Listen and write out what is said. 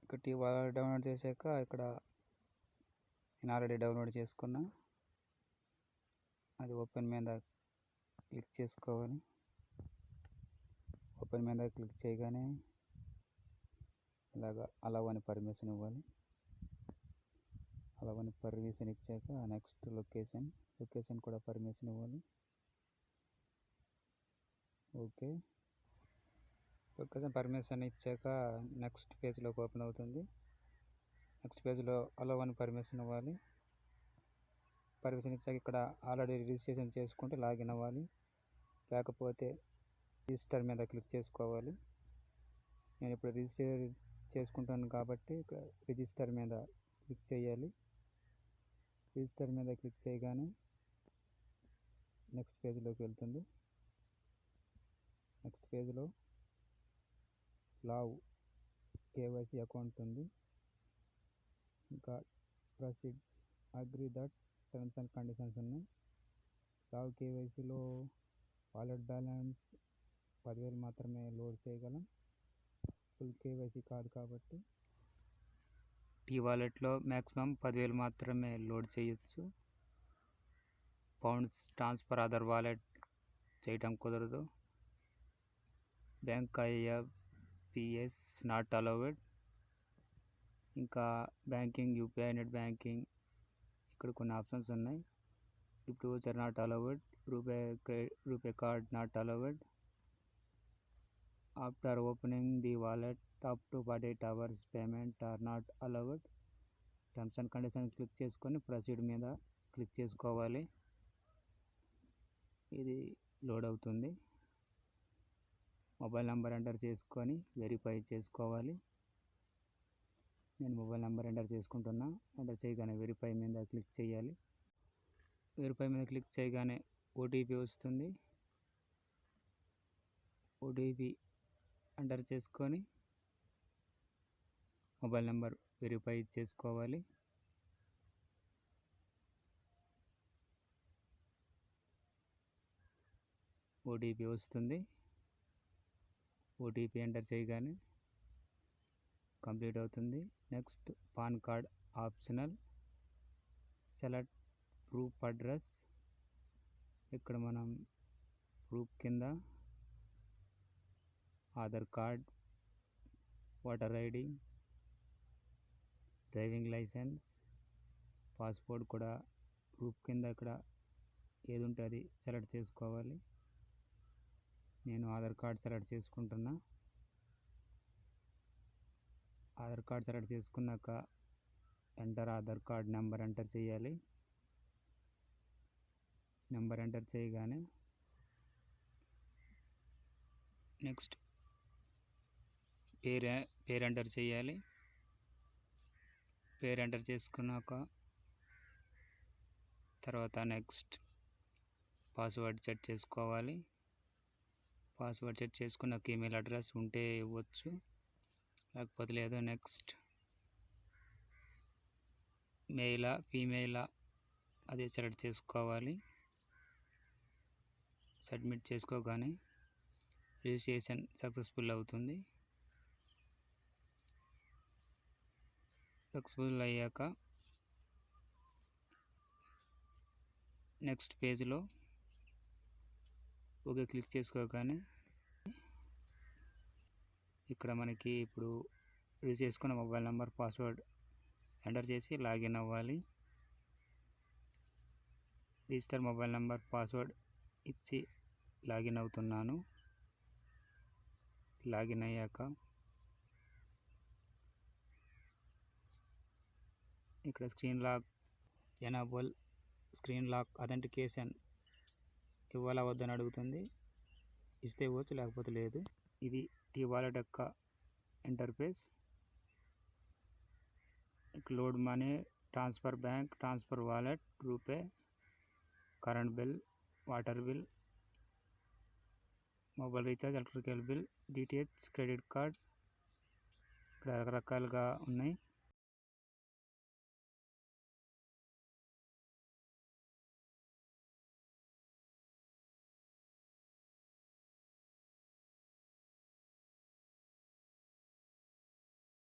ఇక్కడ tea wallet download చేశాక ఇక్కడ నేను ఆల్రెడీ డౌన్లోడ్ చేసుకున్నా, అది ఓపెన్ మీద క్లిక్ చేసుకోవాలి. ఓపెన్ మీద క్లిక్ చేయగానే ఇలాగా అలౌ అని పర్మిషన్ ఇవ్వాలి. అలౌ అని పర్మిషన్ ఇచ్చాక నెక్స్ట్ లొకేషన్ కూడా పర్మిషన్ ఇవ్వాలి. ఓకే, లొకేషన్ పర్మిషన్ ఇచ్చాక నెక్స్ట్ పేజ్లోకి ఓపెన్ అవుతుంది. నెక్స్ట్ పేజ్లో అలౌ అని పర్మిషన్ ఇవ్వాలి. పర్మిషన్ ఇచ్చాక ఇక్కడ ఆల్రెడీ రిజిస్ట్రేషన్ చేసుకుంటే లాగిన్ అవ్వాలి, లేకపోతే రిజిస్టర్ మీద క్లిక్ చేసుకోవాలి. నేను ఇప్పుడు రిజిస్టర్ చేసుకుంటాను కాబట్టి ఇక్కడ రిజిస్టర్ మీద క్లిక్ చేయాలి. రిజిస్టర్ మీద క్లిక్ చేయగానే నెక్స్ట్ పేజ్లోకి వెళ్తుంది. నెక్స్ట్ పేజ్లో లావ్ కేవైసీ అకౌంట్ ఉంది. ఇంకా proceed agree that terms and conditions ఉన్నాయి. లావ్ కేవైసీలో వాలెట్ బ్యాలెన్స్ 10,000 మాత్రమే లోడ్ చేయగలం, ఫుల్ కేవైసీ కాదు కాబట్టి. టీ వాలెట్లో మ్యాక్సిమం 10,000 మాత్రమే లోడ్ చేయొచ్చు. పౌండ్స్ ట్రాన్స్ఫర్ అదర్ వాలెట్ చేయటం కుదరదు. Bank IFPS not allowed. ఇంకా బ్యాంకింగ్, యూపీఐ, నెట్ బ్యాంకింగ్ ఇక్కడ కొన్ని ఆప్షన్స్ ఉన్నాయి. Gift voucher not allowed. RuPay card not allowed. After opening the wallet up to 48 hours payment are not allowed. Terms and conditions click చేసుకొని proceed మీద click చేసుకోవాలి. ఇది load అవుతుంది. Mobile number enter చేసుకొని verify చేసుకోవాలి. నేను mobile number enter చేసుకుంటున్నా. Enter చేయగానే వెరిఫై మీద క్లిక్ చేయాలి. వెరిఫై మీద క్లిక్ చేయగానే ఓటీపీ వస్తుంది. ఓటీపీ ఎంటర్ చేసుకొని మొబైల్ నెంబర్ వెరిఫై చేసుకోవాలి. ఓటీపీ వస్తుంది. ఓటీపీ ఎంటర్ చేయగానే కంప్లీట్ అవుతుంది. Next PAN card optional. Select proof address. ఇక్కడ మనం ప్రూఫ్ కింద Aadhaar card, voter ID, driving licence, passport కూడా ప్రూఫ్ కింద ఇక్కడ ఏది ఉంటే అది సెలెక్ట్ చేసుకోవాలి. నేను ఆధార్ కార్డ్ సెలెక్ట్ చేసుకుంటున్నా. ఆధార్ కార్డ్ సెలెక్ట్ చేసుకున్నాక enter Aadhaar card number enter చేయాలి. నెంబర్ ఎంటర్ చేయగానే నెక్స్ట్ పేరు ఎంటర్ చేయాలి. పేరు ఎంటర్ చేసుకున్నాక తర్వాత నెక్స్ట్ పాస్వర్డ్ సెట్ చేసుకోవాలి. పాస్వర్డ్ సెట్ చేసుకున్నాక ఈమెయిల్ అడ్రస్ ఉంటే ఇవ్వచ్చు, లేకపోతే లేదు. నెక్స్ట్ మెయిలా ఫీమెయిలా అది సెలెక్ట్ చేసుకోవాలి. సబ్మిట్ చేసుకోగానే రిజిస్ట్రేషన్ సక్సెస్ఫుల్ అవుతుంది. సక్సెస్ఫుల్ అయ్యాక నెక్స్ట్ పేజ్లో ఓకే క్లిక్ చేసుకోగానే ఇక్కడ మనకి ఇప్పుడు యూజ్ చేసుకున్న మొబైల్ నెంబర్, పాస్వర్డ్ ఎంటర్ చేసి లాగిన్ అవ్వాలి. రిజిస్టర్ మొబైల్ నెంబర్, పాస్వర్డ్ ఇచ్చి లాగిన్ అవుతున్నాను. లాగిన్ అయ్యాక ఇక్కడ screen lock enable screen lock authentication ఇవ్వాలా వద్దని అడుగుతుంది. ఇస్తే ఇవ్వచ్చు, లేకపోతే లేదు. ఇది టీ వాలెట్ యొక్క interface. Load money, transfer bank, transfer wallet, RuPay, current bill, water bill, mobile recharge, electrical bill, DTH, credit card ఇక్కడ రకరకాలుగా ఉన్నాయి.